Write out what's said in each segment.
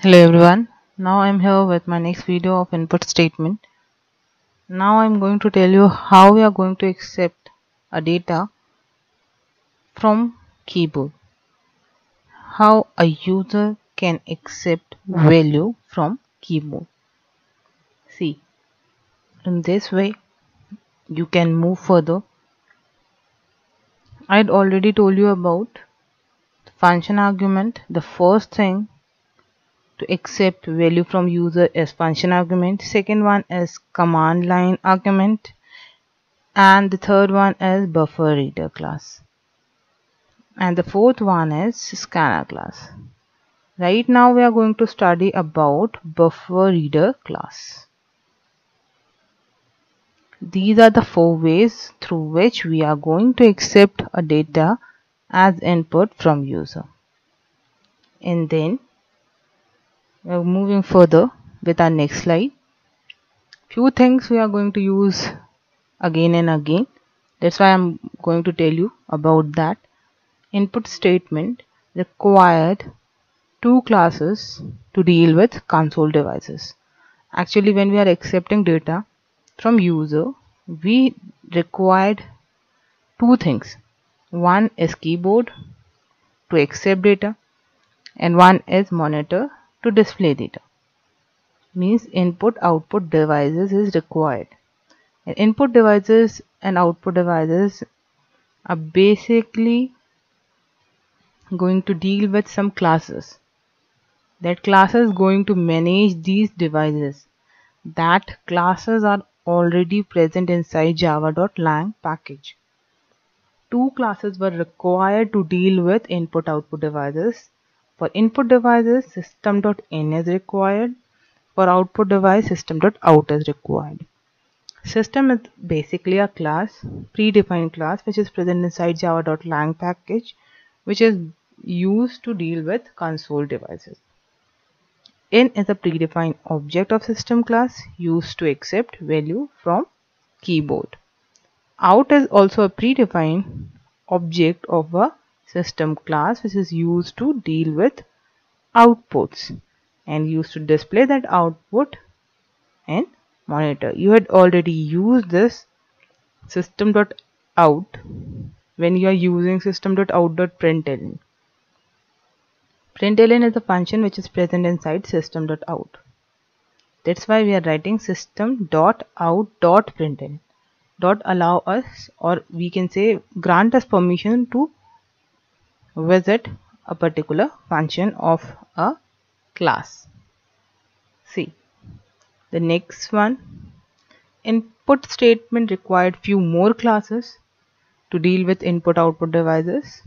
Hello everyone. Now I'm here with my next video of input statement. Now I'm going to tell you how we are going to accept a data from keyboard. How a user can accept value from keyboard. See, in this way you can move further. I'd already told you about the function argument. The first thing to accept value from user is function argument. Second one is command line argument. And the third one is buffer reader class, and the fourth one is scanner class. Right now we are going to study about buffer reader class. These are the four ways through which we are going to accept a data as input from user. And then we are moving further with our next slide. Few things we are going to use again and again. That's why I'm going to tell you about that. Input statement required two classes to deal with console devices. Actually, when we are accepting data from user, we required two things. One is keyboard to accept data, and one is monitor to display data. Means input output devices is required. And input devices and output devices are basically going to deal with some classes. That class is going to manage these devices. That classes are already present inside java.lang package. Two classes were required to deal with input output devices. For input devices, system.in is required. For output device, system.out is required. System is basically a class, predefined class, which is present inside java.lang package, which is used to deal with console devices. In is a predefined object of system class used to accept value from keyboard. Out is also a predefined object of a system class which is used to deal with outputs and used to display that output in monitor. You had already used this system.out when you are using system.out.println. Println is a function which is present inside system.out. That's why we are writing system.out.println. Dot allow us, or we can say grant us permission to visit a particular function of a class. See, the next one, input statement required few more classes to deal with input output devices.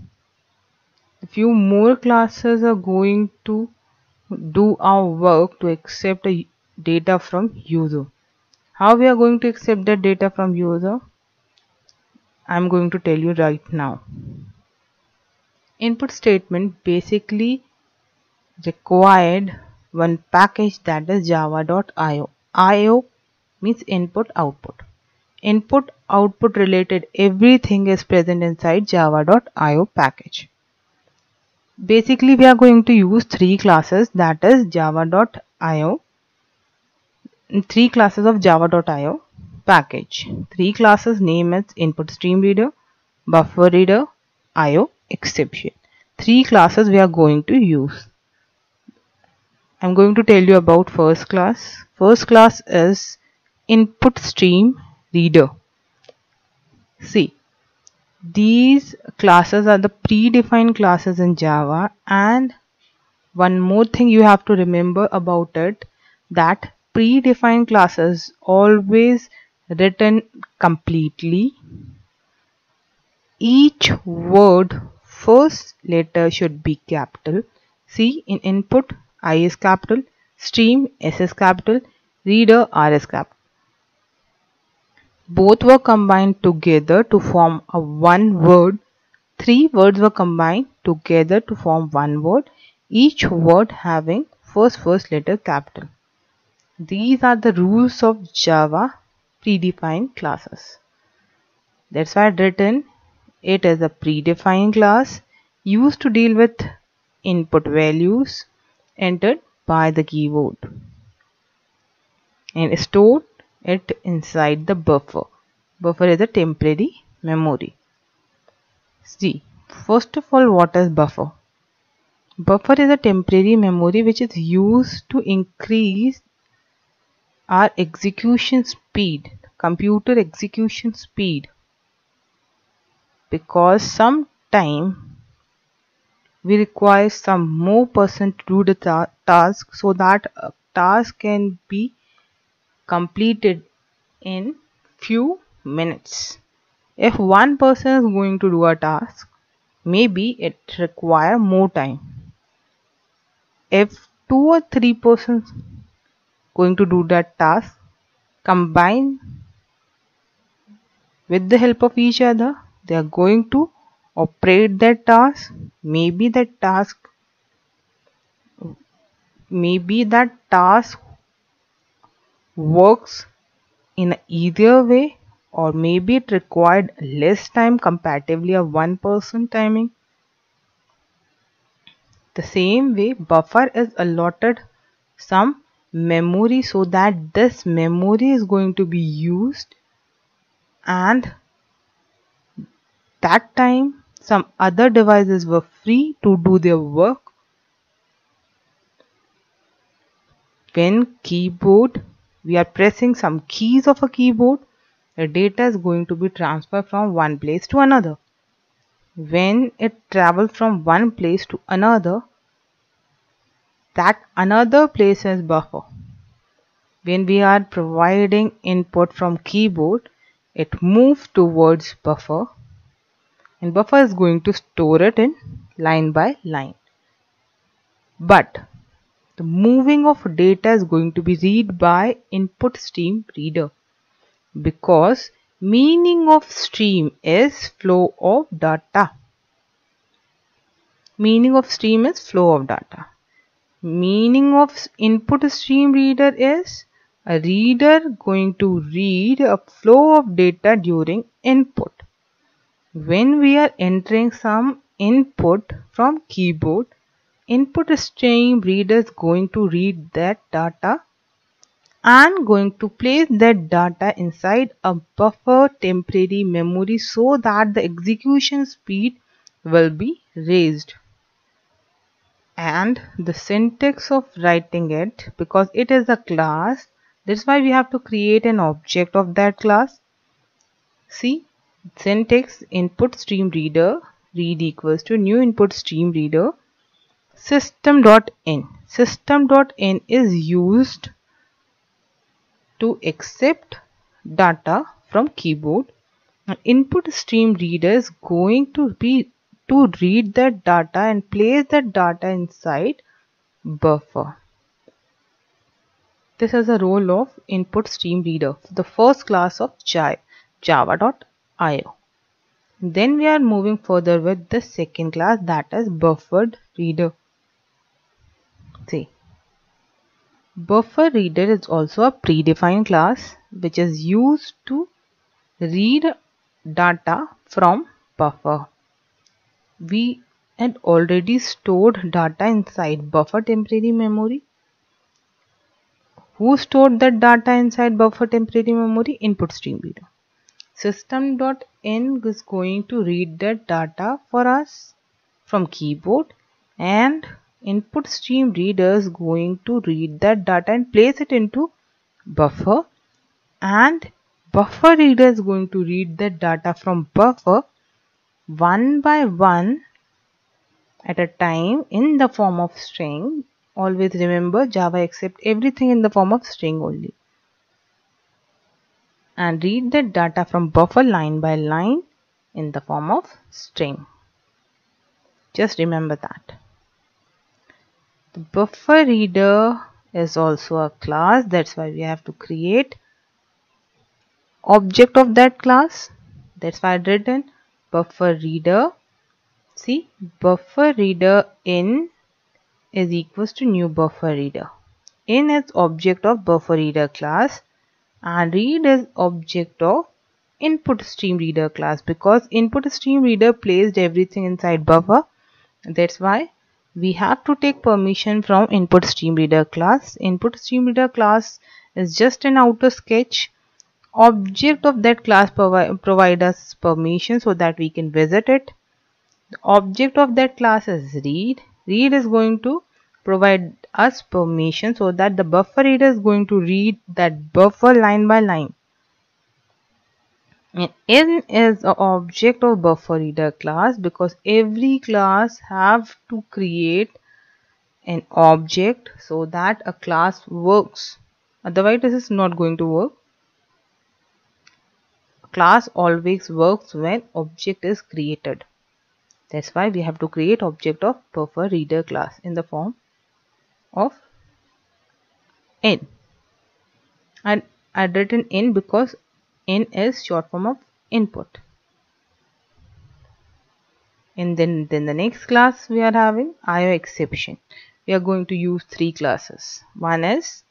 A few more classes are going to do our work to accept a data from user. How we are going to accept that data from user? I'm going to tell you right now. Input statement basically required one package, that is java.io. IO means input output. Input output related everything is present inside java.io package. Basically we are going to use three classes, that is java.io, three classes of java.io package. Three classes name is input stream reader, buffer reader, IO exception. Three classes we are going to use. I'm going to tell you about first class. First class is input stream reader. See, these classes are the predefined classes in Java, and one more thing you have to remember about it, that predefined classes always written completely. Each word first letter should be capital. See, in input I is capital, stream S is capital, reader R is capital. Both were combined together to form a one word. Three words were combined together to form one word, each word having first letter capital. These are the rules of Java predefined classes. That's why I've written it as a predefined class used to deal with input values entered by the keyboard and stored it inside the buffer. Buffer is a temporary memory. See, first of all, what is buffer? Buffer is a temporary memory which is used to increase our execution speed, computer execution speed, because sometime we require some more person to do the task, so that a task can be completed in few minutes. If one person is going to do a task, maybe it require more time. If 2 or 3 persons going to do that task, combine with the help of each other, they are going to operate that task. Maybe that task works in either way, or maybe it required less time comparatively of one person timing. The same way, buffer is allotted some memory so that this memory is going to be used, and that time some other devices were free to do their work. When we are pressing some keys of a keyboard, the data is going to be transferred from one place to another. When it travels from one place to another, that another place is buffer. When we are providing input from keyboard, it moves towards buffer, and buffer is going to store it in line by line. But the moving of data is going to be read by input stream reader, because meaning of stream is flow of data. Meaning of stream is flow of data. Meaning of input stream reader is a reader going to read a flow of data during input. When we are entering some input from keyboard, input stream reader is going to read that data and going to place that data inside a buffer temporary memory so that the execution speed will be raised. And the syntax of writing it, because it is a class, that's why we have to create an object of that class. See, syntax input stream reader read equals to new input stream reader system.in. System.in is used to accept data from keyboard. An input stream reader is going to read that data and place that data inside buffer. This is the role of input stream reader, the first class of java.io. Then we are moving further with the second class, that is buffered reader. See, buffer reader is also a predefined class which is used to read data from buffer. We had already stored data inside buffer temporary memory. Who stored that data inside buffer temporary memory? Input stream reader. System.in is going to read that data for us from keyboard, and input stream reader is going to read that data and place it into buffer, and buffer reader is going to read that data from buffer one by one at a time in the form of string. Always remember, Java accepts everything in the form of string only, and read the data from buffer line by line in the form of string. Just remember that. The buffer reader is also a class, that's why we have to create object of that class. That's why I written buffer reader. See, buffer reader in is equals to new buffer reader. In is object of buffer reader class, and read is object of input stream reader class, because input stream reader placed everything inside buffer. That's why we have to take permission from input stream reader class. Input stream reader class is just an outer sketch. Object of that class provide us permission so that we can visit it. The object of that class is read. Read is going to provide us permission so that the buffer reader is going to read that buffer line by line. And in is an object of buffer reader class because every class have to create an object so that a class works. Otherwise this is not going to work. A class always works when object is created. That's why we have to create object of buffer reader class in the form of in. And I've written in because in is short form of input. And then the next class we are having IO exception. We are going to use three classes. One is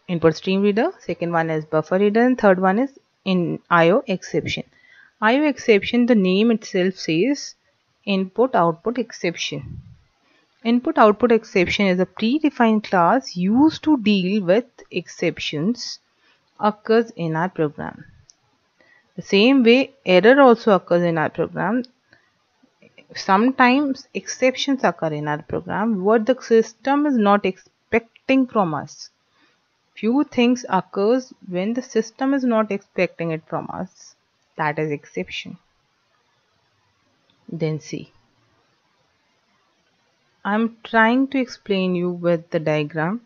input stream reader, second one is buffer reader, and third one is in IO exception. IO exception, the name itself says input output exception. Input output exception is a predefined class used to deal with exceptions occurs in our program. The same way error also occurs in our program. Sometimes exceptions occur in our program what the system is not expecting from us. Few things occurs when the system is not expecting it from us. That is exception. Then see. I'm trying to explain you with the diagram.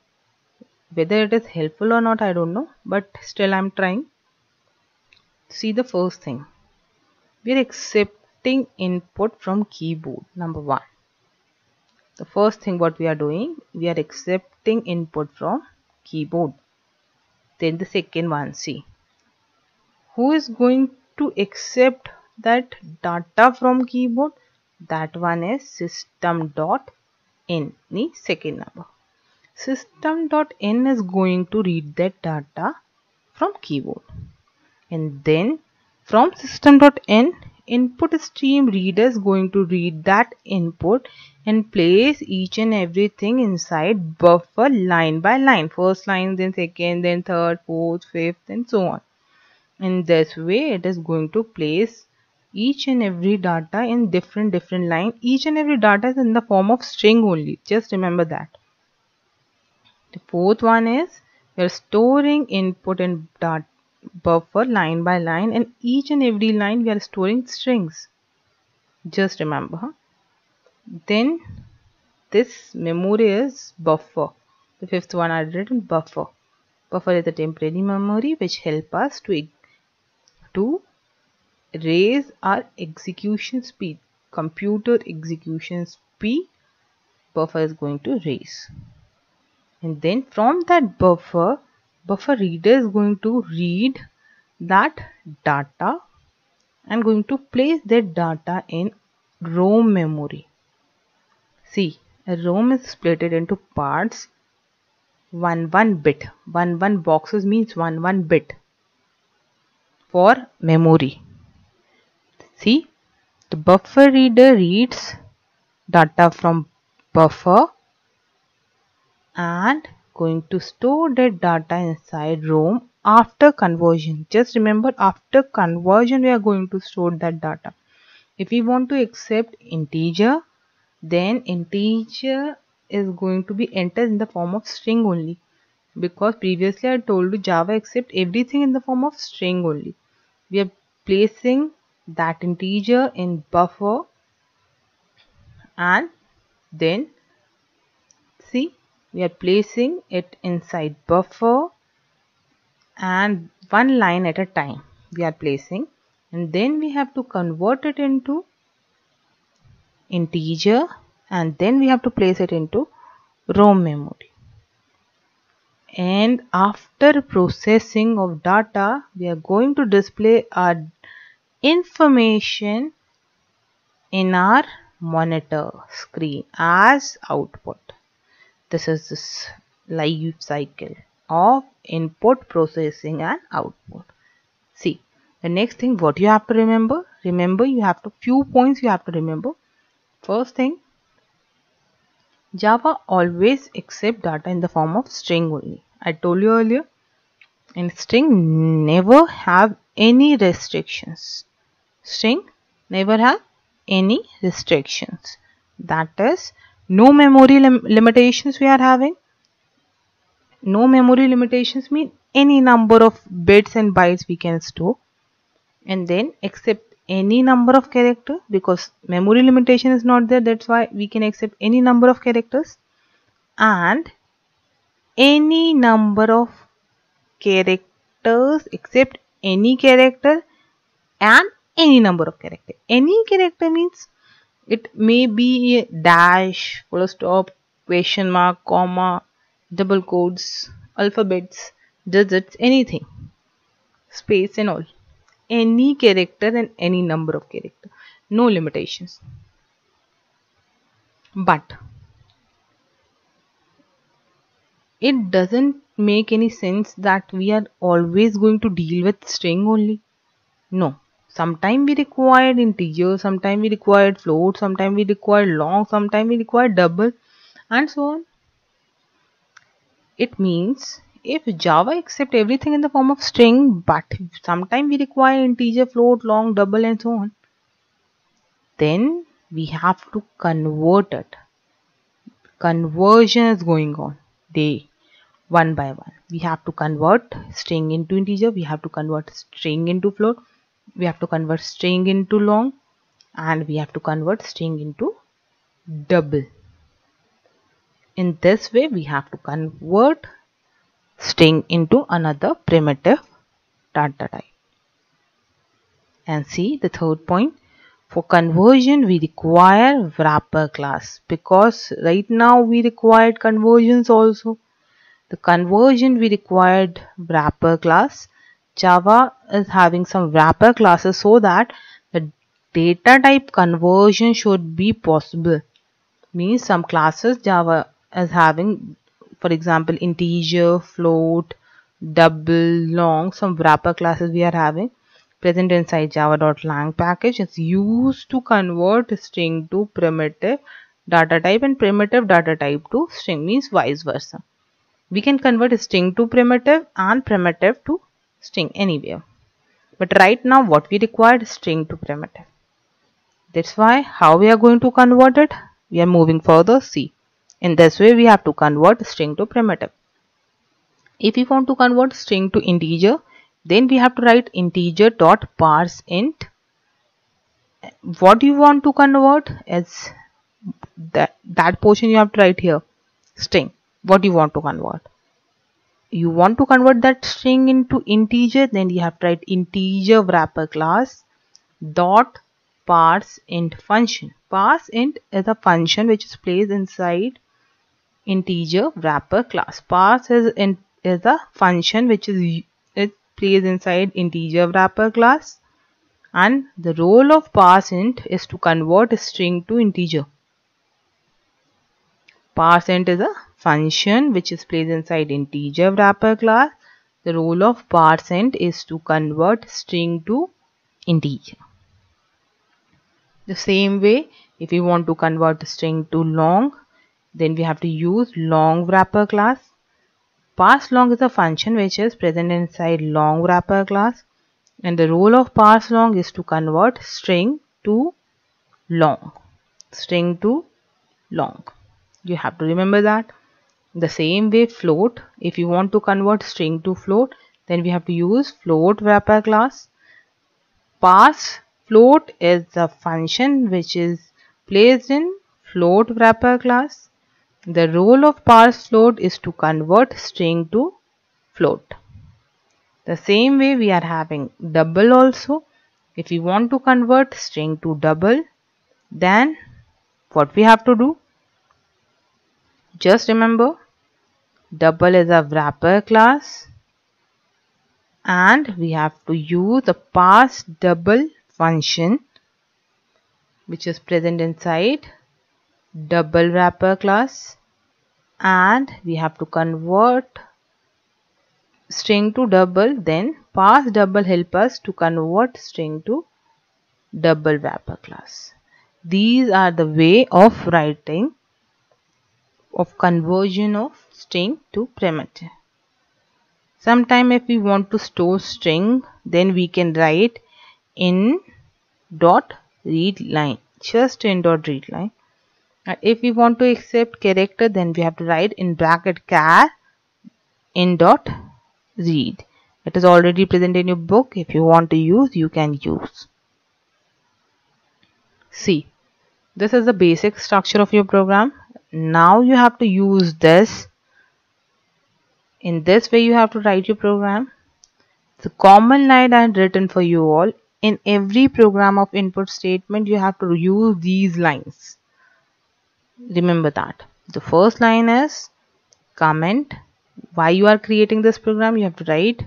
Whether it is helpful or not, I don't know, but still I'm trying. See the first thing. We are accepting input from keyboard. Number one. The first thing what we are doing, we are accepting input from keyboard. Then the second one, see. Who is going to accept that data from keyboard? That one is system.in, the second number. System.in is going to read that data from keyboard. And then from system.in, input stream reader is going to read that input and place each and everything inside buffer line by line. First line, then second, then third, fourth, fifth, and so on. In this way, it is going to place each and every data in different line. Each and every data is in the form of string only. Just remember that. The fourth one is we are storing input in buffer line by line, and each and every line we are storing strings. Just remember. Then this memory is buffer. The fifth one I written buffer. Buffer is a temporary memory which help us to raise our execution speed. Computer execution speed buffer is going to raise. And then from that buffer reader is going to read that data and going to place that data in ROM memory. See, a ROM is split into parts. One bit. One boxes means one bit for memory. See, the buffer reader reads data from buffer and going to store that data inside ROM after conversion. Just remember, after conversion we are going to store that data. If we want to accept integer, then integer is going to be entered in the form of string only, because previously I told you Java accept everything in the form of string only. We are placing that integer in buffer and then see, we are placing it inside buffer and one line at a time we are placing, and then we have to convert it into integer and then we have to place it into ROM memory. And after processing of data, we are going to display our information in our monitor screen as output. This is this life cycle of input, processing and output. See, the next thing what you have to remember, you have to few points you have to remember. First thing, Java always accepts data in the form of string only. I told you earlier, and string never have any restrictions. String never have any restrictions. That is, no memory limitations we are having. No memory limitations mean any number of bits and bytes we can store, and then accept any number of characters, because memory limitation is not there, that's why we can accept any number of characters, and any number of characters except any character and any number of character. Any character means it may be a dash, full stop, question mark, comma, double quotes, alphabets, digits, anything, space and all. Any character and any number of character. No limitations. But it doesn't make any sense that we are always going to deal with string only. No. Sometimes we required integer, sometimes we required float, sometimes we required long, sometimes we required double, and so on. It means if Java accepts everything in the form of string, but sometimes we require integer, float, long, double, and so on, then we have to convert it. Conversion is going on day one by one. We have to convert string into integer, we have to convert string into float, we have to convert string into long, and we have to convert string into double. In this way, we have to convert string into another primitive data type. And see the third point. For conversion, we require wrapper class, because right now we required conversions also. The conversion we required wrapper class. Java is having some wrapper classes so that the data type conversion should be possible. Means some classes Java is having, for example, integer, float, double, long, some wrapper classes we are having present inside java.lang package is used to convert string to primitive data type and primitive data type to string, means vice versa. We can convert string to primitive and primitive to string anywhere. But right now what we required is string to primitive. That's why how we are going to convert it? We are moving further. See, in this way we have to convert string to primitive. If we want to convert string to integer, then we have to write integer dot parse int. What you want to convert is that portion you have to write here. String. What you want to convert? You want to convert that string into integer, then you have to write integer wrapper class dot parse int function. Parse int is a function which is placed inside integer wrapper class. Parse is a function which is placed inside integer wrapper class, and the role of parse int is to convert a string to integer. Parse int is a function which is placed inside integer wrapper class. The role of parse int is to convert string to integer. The same way, if we want to convert string to long, then we have to use long wrapper class. Parse long is a function which is present inside long wrapper class, and the role of parse long is to convert string to long. String to long. You have to remember that. The same way float, if you want to convert string to float, then we have to use float wrapper class. Parse float is a function which is placed in float wrapper class. The role of parse float is to convert string to float. The same way we are having double also. If we want to convert string to double, then what we have to do? Just remember, double is a wrapper class and we have to use the parse double function which is present inside double wrapper class, and we have to convert string to double, then parse double help us to convert string to double wrapper class. These are the way of writing of conversion of string to primitive. Sometime if we want to store string, then we can write in dot read line, just in dot read line. And if we want to accept character, then we have to write in bracket char in dot read. It is already present in your book. If you want to use, you can use. See, this is the basic structure of your program. Now you have to use this. In this way you have to write your program. The common line I had written for you all. In every program of input statement, you have to use these lines. Remember that. The first line is comment. Why you are creating this program, you have to write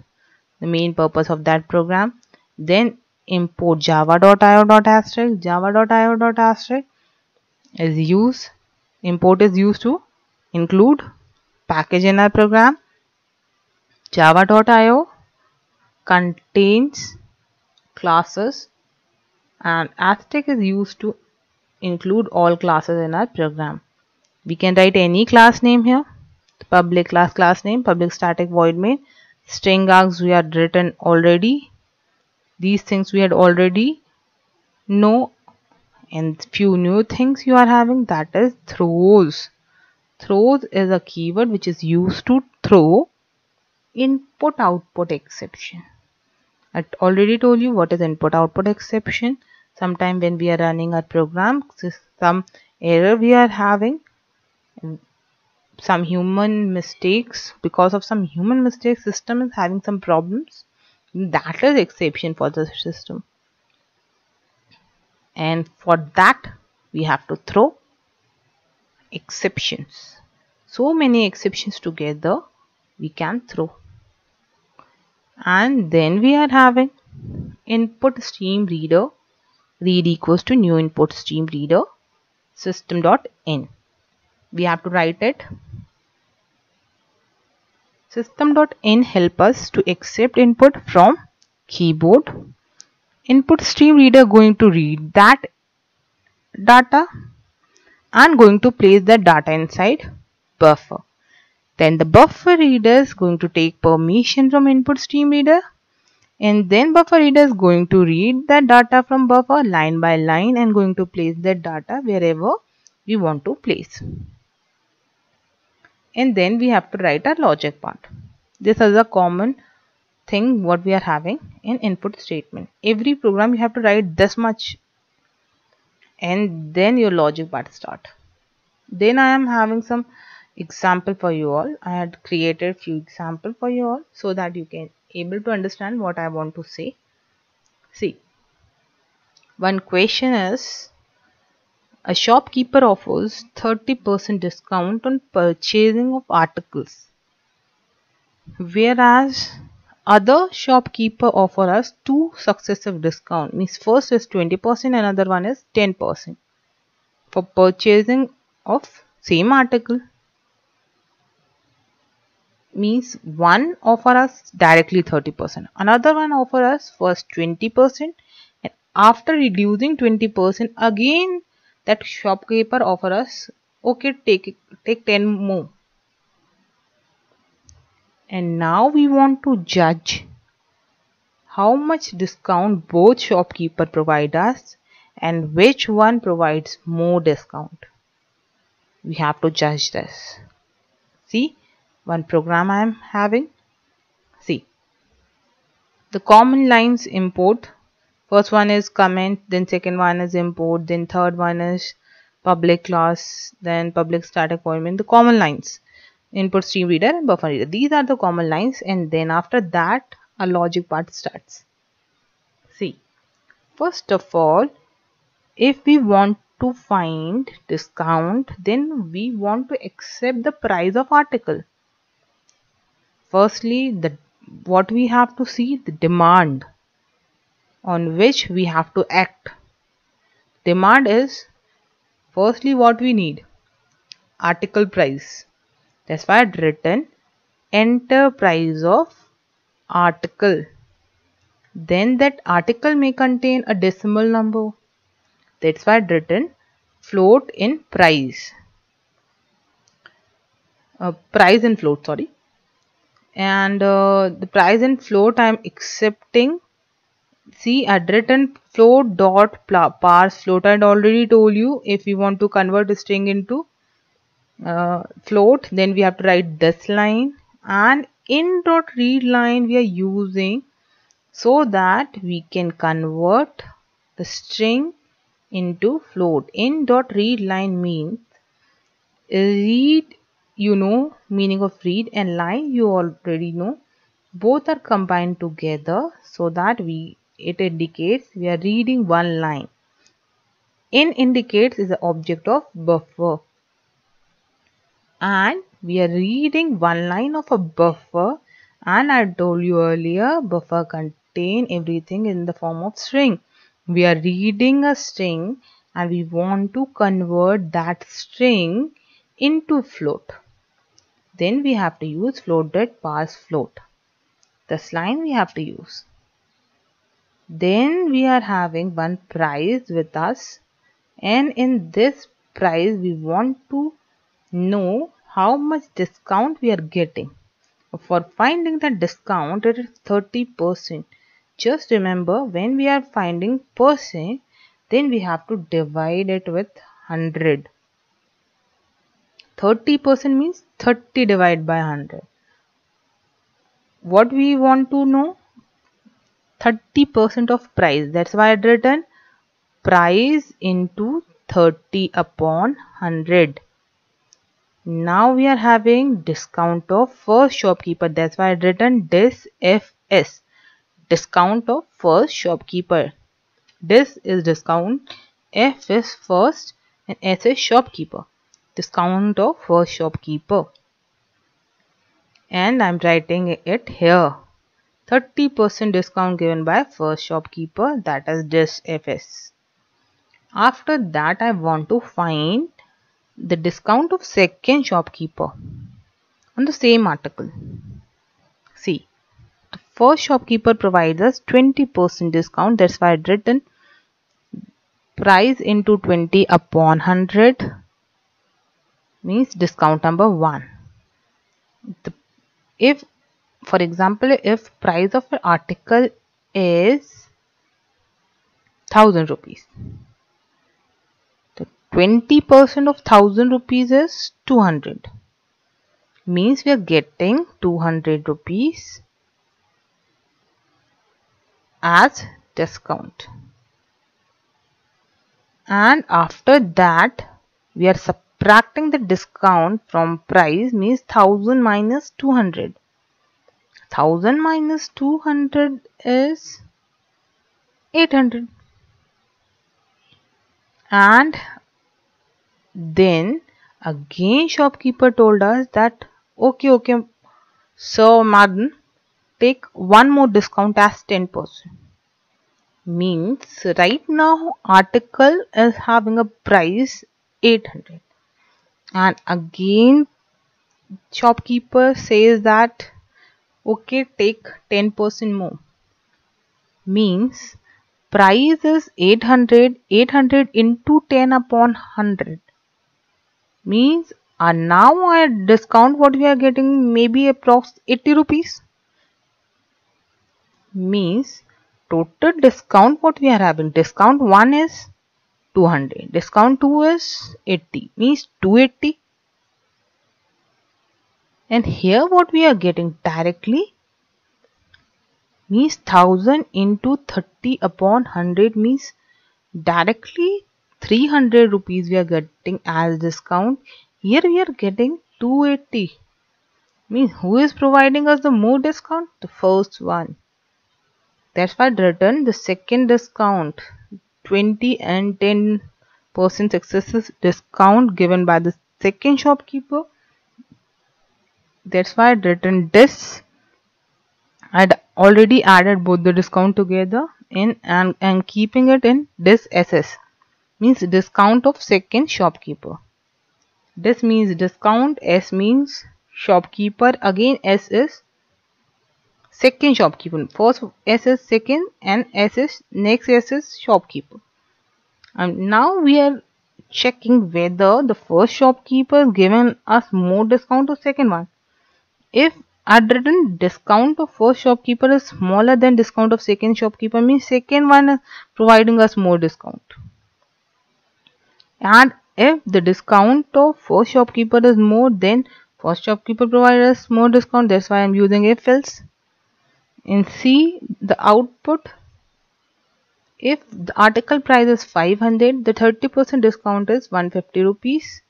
the main purpose of that program. Then import java.io.asterisk. Java.io.asterisk is used. Import is used to include package in our program. Java.io contains classes and asterisk is used to include all classes in our program. We can write any class name here. Public class name, public static void main, string args we had written already. These things we had already know, and few new things you are having, that is throws. Throws is a keyword which is used to throw input output exception. I already told you what is input output exception. Sometime when we are running our program, some error we are having, some human mistakes, because of some human mistakes system is having some problems, that is exception for the system, and for that we have to throw exceptions. So many exceptions together we can throw. And then we are having input stream reader, read equals to new input stream reader system.in. We have to write it. System.in help us to accept input from keyboard. Input stream reader going to read that data and going to place that data inside buffer. Then the buffer reader is going to take permission from input stream reader, and then buffer reader is going to read that data from buffer line by line and going to place that data wherever we want to place. And then we have to write our logic part. This is a common thing what we are having in input statement. Every program you have to write this much, and then your logic part start. Then I am having some example for you all. I had created few example for you all so that you can able to understand what I want to say. See, one question is, a shopkeeper offers 30% discount on purchasing of articles, whereas other shopkeeper offer us two successive discount. Means first is 20%, another one is 10% for purchasing of same article. Means one offer us directly 30%, another one offer us first 20%, and after reducing 20% again that shopkeeper offer us, okay, take 10 more. And now we want to judge how much discount both shopkeeper provide us and which one provides more discount. We have to judge this. See, one program I am having. See, the common lines import. First one is comment, then second one is import, then third one is public class, then public static void main. The common lines, input stream reader and buffer reader. These are the common lines, and then after that a logic part starts. See, first of all, if we want to find discount, then we want to accept the price of article. Firstly, what we have to see, the demand on which we have to act. Demand is firstly what we need, article price. That's why I've written enter price of article. Then that article may contain a decimal number. That's why I've written float in price. price and float, sorry. And the price and float I am accepting. See, I'd written float dot parse float. I'd already told you if we want to convert a string into float, then we have to write this line, and in dot read line we are using so that we can convert the string into float. In dot read line means read, you know meaning of read, and line you already know. Both are combined together so that it indicates we are reading one line. In indicates is the object of buffer, and we are reading one line of a buffer, and I told you earlier buffer contain everything in the form of string. We are reading a string and we want to convert that string into float. Then we have to use float.parseFloat. This line we have to use. Then we are having one price with us, and in this price we want to know how much discount we are getting. For finding the discount, it is 30%. Just remember, when we are finding percent, then we have to divide it with 100. 30% means 30 divided by 100. What we want to know? 30% of price. That's why I had written price into 30 upon 100. Now we are having discount of first shopkeeper. That's why I had written dis FS. Discount of first shopkeeper. Dis is discount, F is first, and S is shopkeeper. Discount of first shopkeeper. And I'm writing it here. 30% discount given by first shopkeeper, that is dis FS. After that, I want to find the discount of second shopkeeper on the same article. See, the first shopkeeper provides us 20% discount. That's why I'd written price into 20 upon 100 means discount number 1. If, for example, if price of an article is 1000 rupees, the 20% of 1000 rupees is 200. Means we are getting 200 rupees as discount. And after that, we are subtracting the discount from price, means 1000 minus 200. 1000 minus 200 is 800. And then again shopkeeper told us that okay, so madam, take one more discount as 10%. Means right now article is having a price 800, and again shopkeeper says that okay, take 10% more. Means price is 800 into 10 upon 100 means now our discount what we are getting maybe approx 80 rupees. Means total discount what we are having, discount 1 is 200, discount 2 is 80, means 280. And here what we are getting directly means 1000 into 30 upon 100 means directly 300 rupees we are getting as discount. Here we are getting 280. Means who is providing us the more discount? The first one. That's why I written the second discount, 20 and 10% successive discount given by the second shopkeeper. That's why I written this. I'd already added both the discount together in and keeping it in this SS. Means discount of second shopkeeper. This means discount, S means shopkeeper, again S is second shopkeeper. First S is second and S is next S is shopkeeper. And now we are checking whether the first shopkeeper has given us more discount or second one. If written discount of first shopkeeper is smaller than discount of second shopkeeper, means second one is providing us more discount. And if the discount of first shopkeeper is more, then first shopkeeper provides us more discount. That's why I'm using if else. In C, the output, if the article price is 500, the 30% discount is 150 rupees.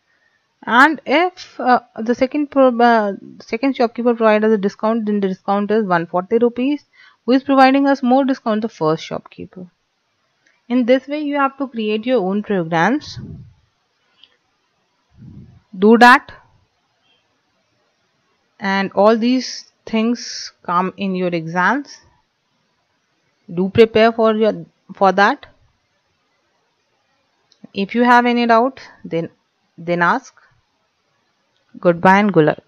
And if the second shopkeeper provides us a discount, then the discount is 140 rupees. Who is providing us more discount? The first shopkeeper. In this way, you have to create your own programs. Do that, and all these things come in your exams. Do prepare for that. If you have any doubt, then ask. Goodbye and good luck.